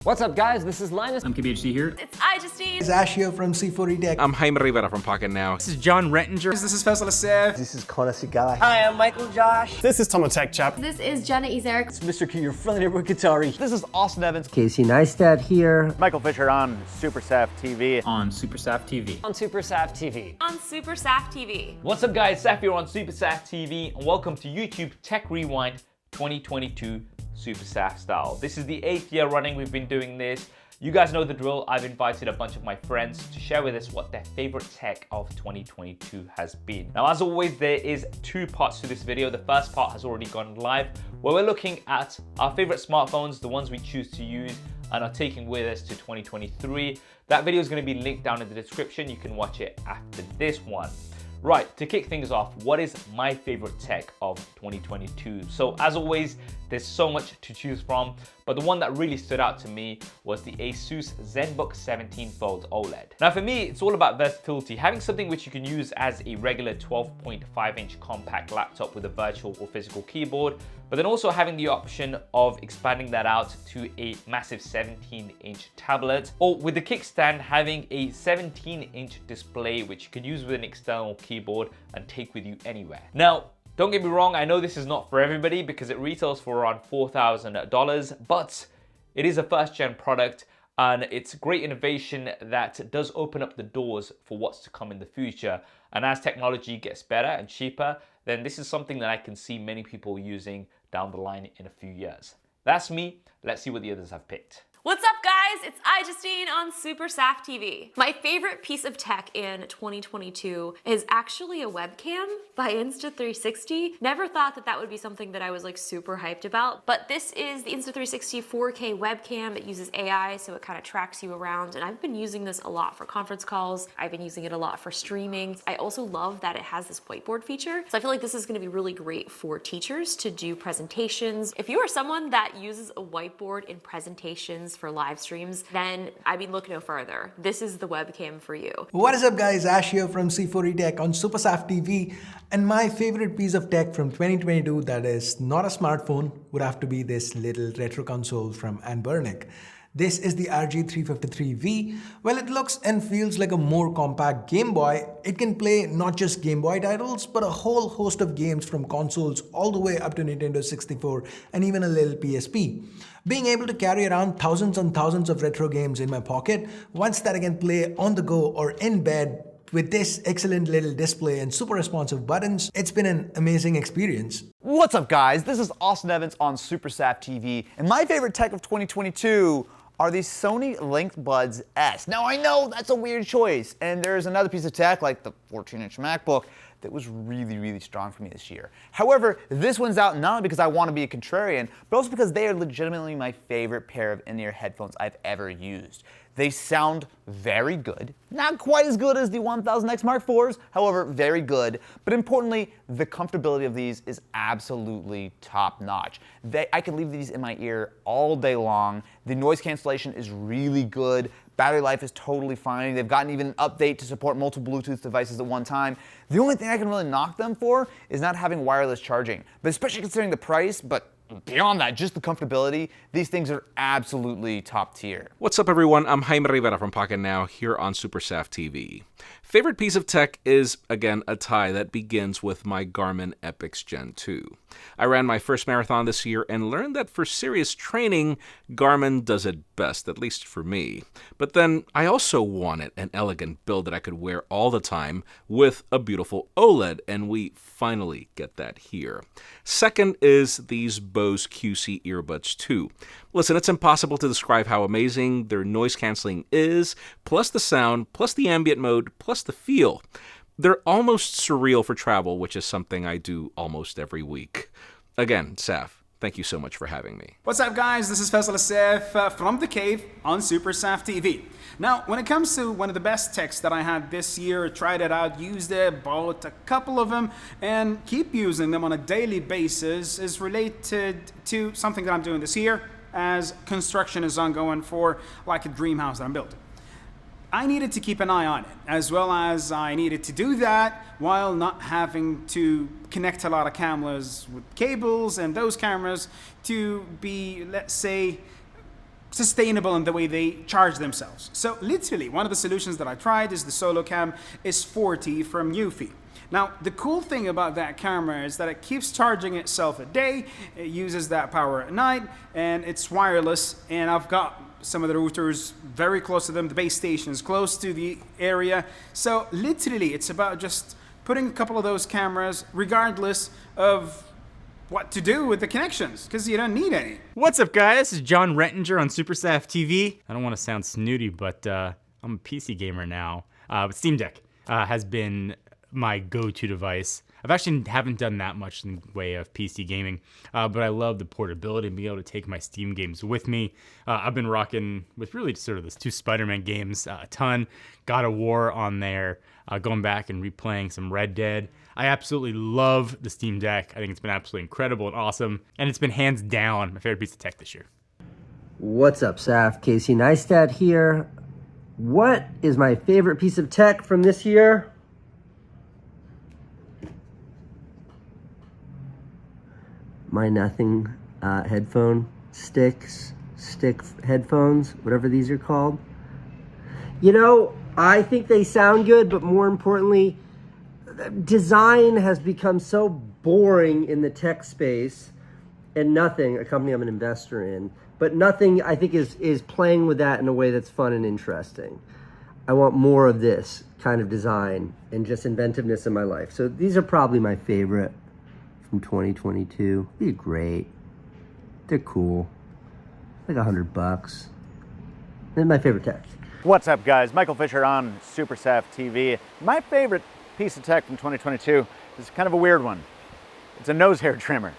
What's up, guys? This is Linus. MKBHD here. It's iJustine. It's Ashio from C4 Tech. I'm Jaime Rivera from Pocket Now. This is Jon Rettinger. This is Fasial Alsaif. This is Connor Sigala. Hi, I'm Michael Josh. This is Tom Tech Chap. This is Justine Ezarik. It's Mr. Q, your friendly neighborhood Qatari. This is Austin Evans. Casey Neistat here. Michael Fisher on SuperSaf TV. On SuperSaf TV. On SuperSaf TV. On SuperSaf TV. What's up, guys? Saf here on SuperSaf TV, and welcome to YouTube Tech Rewind 2022 SuperSaf style. This is the 8th year running we've been doing this. You guys know the drill. I've invited a bunch of my friends to share with us what their favorite tech of 2022 has been. Now, as always, there is 2 parts to this video. The first part has already gone live, where we're looking at our favorite smartphones, the ones we choose to use and are taking with us to 2023. That video is going to be linked down in the description. You can watch it after this one. Right, to kick things off, what is my favorite tech of 2022? So as always, there's so much to choose from, but the one that really stood out to me was the ASUS ZenBook 17 Fold OLED. Now for me, it's all about versatility, having something which you can use as a regular 12.5-inch compact laptop with a virtual or physical keyboard, but then also having the option of expanding that out to a massive 17-inch tablet, or with the kickstand having a 17-inch display which you can use with an external keyboard and take with you anywhere. Now, don't get me wrong, I know this is not for everybody because it retails for around $4,000, but it is a first-gen product and it's great innovation that does open up the doors for what's to come in the future. And as technology gets better and cheaper, then this is something that I can see many people using down the line in a few years. That's me. Let's see what the others have picked. What's up, guys? It's iJustine on SuperSaf TV. My favorite piece of tech in 2022 is actually a webcam by Insta360. Never thought that that would be something that I was like super hyped about, but this is the Insta360 4K webcam. It uses AI, so it kind of tracks you around, and I've been using this a lot for conference calls. I've been using it a lot for streaming. I also love that it has this whiteboard feature, so I feel like this is going to be really great for teachers to do presentations. If you are someone that uses a whiteboard in presentations for live streams, then I mean, look no further. This is the webcam for you. What is up, guys? Ashio from C4 Tech on SuperSaf TV. And my favorite piece of tech from 2022 that is not a smartphone would have to be this little retro console from Anbernic. This is the RG353V. Well, it looks and feels like a more compact Game Boy. It can play not just Game Boy titles, but a whole host of games from consoles all the way up to Nintendo 64 and even a little PSP. Being able to carry around thousands and thousands of retro games in my pocket, ones that I can play on the go or in bed with this excellent little display and super responsive buttons, it's been an amazing experience. What's up, guys? This is Austin Evans on SuperSaf TV, and my favorite tech of 2022 are these Sony Link Buds S. Now, I know that's a weird choice, and there's another piece of tech like the 14-inch MacBook that was really, really strong for me this year. However, this one's out not only because I want to be a contrarian, but also because they are legitimately my favorite pair of in-ear headphones I've ever used. They sound very good, not quite as good as the 1000X Mark IVs, however, very good. But importantly, the comfortability of these is absolutely top notch. I can leave these in my ear all day long. The noise cancellation is really good. Battery life is totally fine. They've gotten even an update to support multiple Bluetooth devices at one time. The only thing I can really knock them for is not having wireless charging, but especially considering the price, but beyond that, just the comfortability, these things are absolutely top tier. What's up, everyone? I'm Jaime Rivera from Pocket Now here on SuperSaf TV. Favorite piece of tech is, again, a tie that begins with my Garmin Epix Gen 2. I ran my first marathon this year and learned that for serious training, Garmin does it best, at least for me. But then I also wanted an elegant build that I could wear all the time with a beautiful OLED, and we finally get that here. Second is these Bose QC earbuds 2. Listen, it's impossible to describe how amazing their noise canceling is, plus the sound, plus the ambient mode, plus the feel. They're almost surreal for travel, which is something I do almost every week. Again, Saf, thank you so much for having me. What's up, guys? This is Fasial Alsaif from The Cave on SuperSaf TV. Now, when it comes to one of the best techs that I had this year, tried it out, used it, bought a couple of them, and keep using them on a daily basis, is related to something that I'm doing this year as construction is ongoing for like a dream house that I'm building. I needed to keep an eye on it, as well as I needed to do that while not having to connect a lot of cameras with cables and those cameras to be, let's say, sustainable in the way they charge themselves. So literally, one of the solutions that I tried is the Solo Cam S40 from Eufy. Now, the cool thing about that camera is that it keeps charging itself at day, it uses that power at night, and it's wireless, and I've got some of the routers very close to them, the base stations close to the area. So literally, it's about just putting a couple of those cameras, regardless of what to do with the connections, because you don't need any. What's up, guys? This is Jon Rettinger on SuperSaf TV. I don't want to sound snooty, but I'm a PC gamer now. But Steam Deck has been my go-to device. I've actually haven't done that much in the way of PC gaming, but I love the portability and being able to take my Steam games with me. I've been rocking with really sort of those 2 Spider-Man games a ton. God of War on there, going back and replaying some Red Dead. I absolutely love the Steam Deck. I think it's been absolutely incredible and awesome, and it's been hands down my favorite piece of tech this year. What's up, Saf? Casey Neistat here. What is my favorite piece of tech from this year? My nothing headphone stick headphones, whatever these are called. You know, I think they sound good, but more importantly, design has become so boring in the tech space, and Nothing, a company I'm an investor in, but Nothing I think is playing with that in a way that's fun and interesting. I want more of this kind of design and just inventiveness in my life. So these are probably my favorite from 2022. They're great. They're cool. Like $100. They're my favorite tech. What's up, guys? Michael Fisher on SuperSaf TV. My favorite piece of tech from 2022 is kind of a weird one. It's a nose hair trimmer.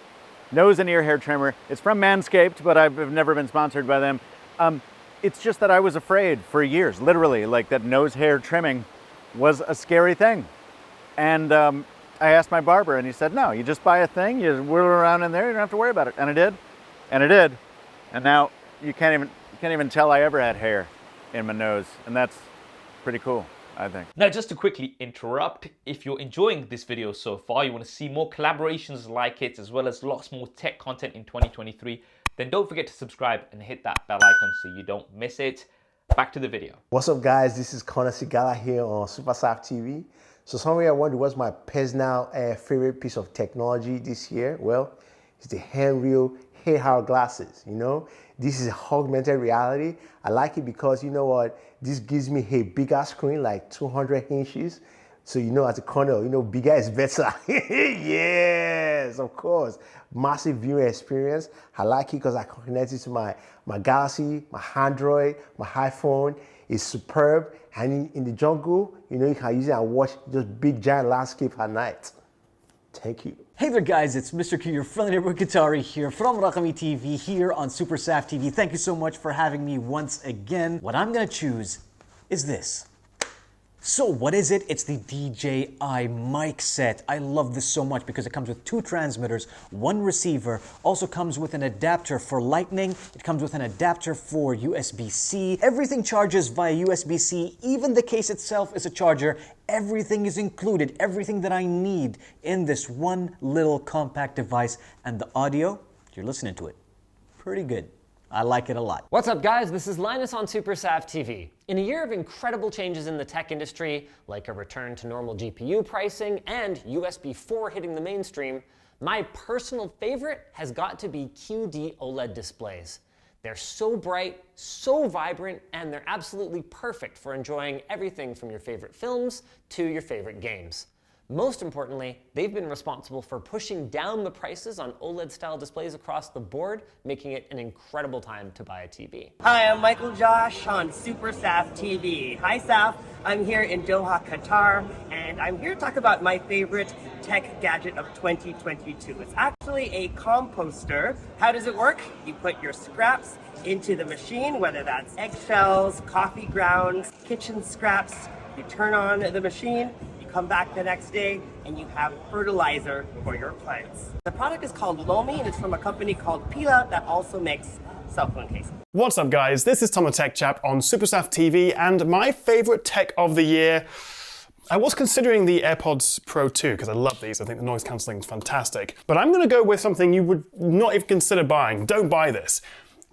Nose and ear hair trimmer. It's from Manscaped, but I've never been sponsored by them. It's just that I was afraid for years, literally, like that nose hair trimming was a scary thing. And I asked my barber and he said, no, you just buy a thing, you whirl around in there, you don't have to worry about it. And I did, and I did. And now you can't even tell I ever had hair in my nose, and that's pretty cool, I think. Now, just to quickly interrupt, if you're enjoying this video so far, you want to see more collaborations like it, as well as lots more tech content in 2023, then don't forget to subscribe and hit that bell icon so you don't miss it. Back to the video. What's up, guys? This is Connor Sigala here on SuperSaf TV. So somebody I wonder what's my personal favorite piece of technology this year. Well, it's the Hanreal AR glasses, you know? This is augmented reality. I like it because, you know what, this gives me a bigger screen, like 200 inches. So, you know, as a Connor, you know, bigger is better. Yes, of course. Massive viewing experience. I like it because I can connect it to my Galaxy, my Android, my iPhone. It's superb. And in the jungle, you know, you can use it and watch just big giant landscape at night. Thank you. Hey there guys, it's Mr. Q, your friendly neighborhood Qatari here from Rakami TV here on SuperSaf TV. Thank you so much for having me once again. What I'm gonna choose is this. So what is it? It's the DJI mic set. I love this so much because it comes with 2 transmitters, 1 receiver, also comes with an adapter for lightning, it comes with an adapter for USB-C. Everything charges via USB-C, even the case itself is a charger. Everything is included, everything that I need in this one little compact device, and the audio, you're listening to it, pretty good. I like it a lot. What's up guys, this is Linus on SuperSaf TV. In a year of incredible changes in the tech industry, like a return to normal GPU pricing and USB 4 hitting the mainstream, my personal favorite has got to be QD OLED displays. They're so bright, so vibrant, and they're absolutely perfect for enjoying everything from your favorite films to your favorite games. Most importantly, they've been responsible for pushing down the prices on OLED-style displays across the board, making it an incredible time to buy a TV. Hi, I'm Michael Josh on SuperSaf TV. Hi, Saf. I'm here in Doha, Qatar, and I'm here to talk about my favorite tech gadget of 2022. It's actually a composter. How does it work? You put your scraps into the machine, whether that's eggshells, coffee grounds, kitchen scraps. You turn on the machine, come back the next day, and you have fertilizer for your plants. The product is called Lomi, and it's from a company called Pila that also makes cell phone cases. What's up, guys? This is Tom the Tech Chap on SuperSaf TV, and my favorite tech of the year, I was considering the AirPods Pro 2 because I love these. I think the noise cancelling is fantastic. But I'm going to go with something you would not even consider buying. Don't buy this.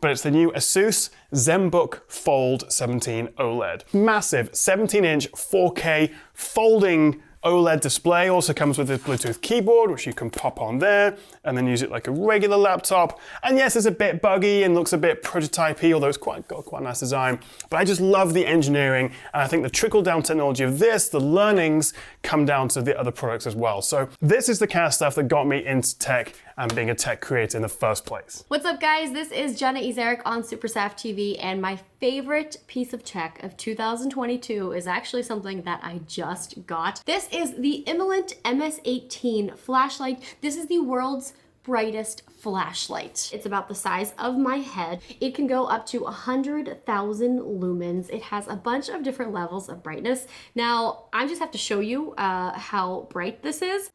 but it's the new ASUS ZenBook Fold 17 OLED. Massive 17-inch 4K folding OLED display. Also comes with a Bluetooth keyboard, which you can pop on there and then use it like a regular laptop. And yes, it's a bit buggy and looks a bit prototypey, although it's got quite a nice design. But I just love the engineering, and I think the trickle-down technology of this, the learnings, come down to the other products as well. So this is the kind of stuff that got me into tech and being a tech creator in the first place. What's up, guys? This is Justine Ezarik on SuperSaf TV, and my favorite piece of tech of 2022 is actually something that I just got. This is the Element MS-18 flashlight. This is the world's brightest flashlight. It's about the size of my head. It can go up to 100,000 lumens. It has a bunch of different levels of brightness. Now, I just have to show you how bright this is.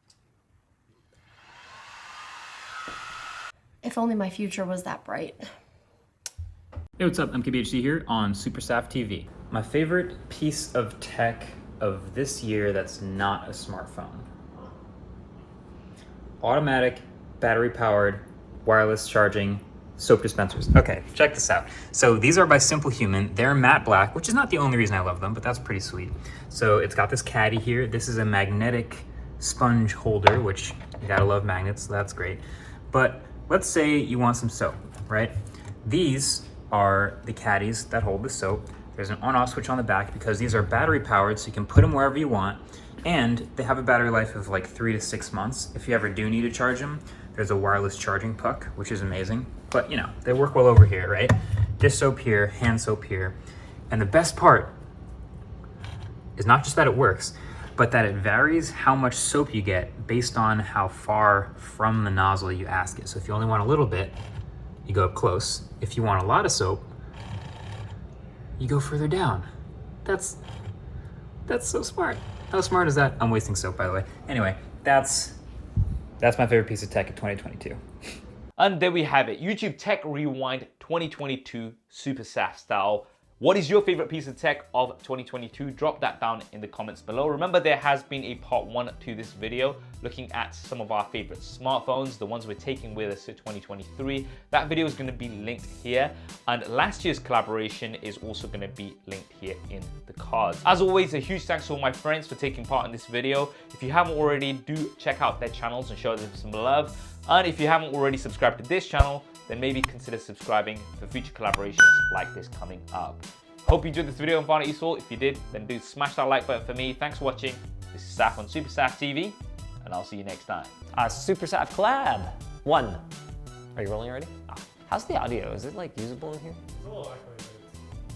If only my future was that bright. Hey, what's up? MKBHD here on SuperSaf TV. My favorite piece of tech of this year that's not a smartphone. Automatic, battery-powered, wireless charging soap dispensers. Okay, check this out. So these are by Simple Human. They're matte black, which is not the only reason I love them, but that's pretty sweet. So it's got this caddy here. This is a magnetic sponge holder, which you gotta love magnets, so that's great. But let's say you want some soap, right? These are the caddies that hold the soap. There's an on-off switch on the back because these are battery powered, so you can put them wherever you want. And they have a battery life of like 3 to 6 months. If you ever do need to charge them, there's a wireless charging puck, which is amazing. But you know, they work well over here, right? Dish soap here, hand soap here. And the best part is not just that it works, but that it varies how much soap you get based on how far from the nozzle you ask it. So if you only want a little bit, you go up close. If you want a lot of soap, you go further down. That's so smart. How smart is that? I'm wasting soap, by the way. Anyway, that's my favorite piece of tech of 2022. And there we have it, YouTube Tech Rewind 2022 SuperSaf style. What is your favorite piece of tech of 2022? Drop that down in the comments below. Remember, there has been a part 1 to this video looking at some of our favorite smartphones, the ones we're taking with us to 2023. That video is going to be linked here, and last year's collaboration is also going to be linked here in the cards. As always, a huge thanks to all my friends for taking part in this video. If you haven't already, do check out their channels and show them some love. And if you haven't already subscribed to this channel, then maybe consider subscribing for future collaborations like this coming up. Hope you enjoyed this video and found it useful. If you did, then do smash that like button for me. Thanks for watching. This is Saf on SuperSaf TV, and I'll see you next time. SuperSaf collab 1. Are you rolling already? How's the audio? Is it like usable in here? It's a little echoey.